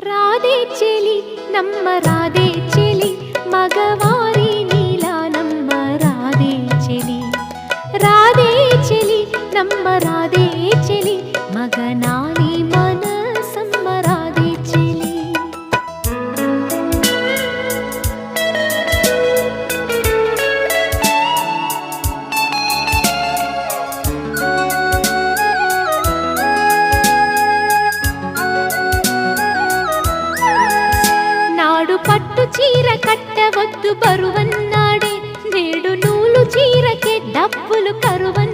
రాధే చెలి నమ్మ రాధే చెలి మగవారి నీలా నమ్మ రాధే చెలి రాధే చెలి నమ్మ రాధే చెలి మగనాలి మనసమ్మ రాధే చెలి నాడు పట్టు చీర కట్టవద్దు బరువన్నాడే నేడు నూలు చీరకే డబ్బులు కరువన్నాడే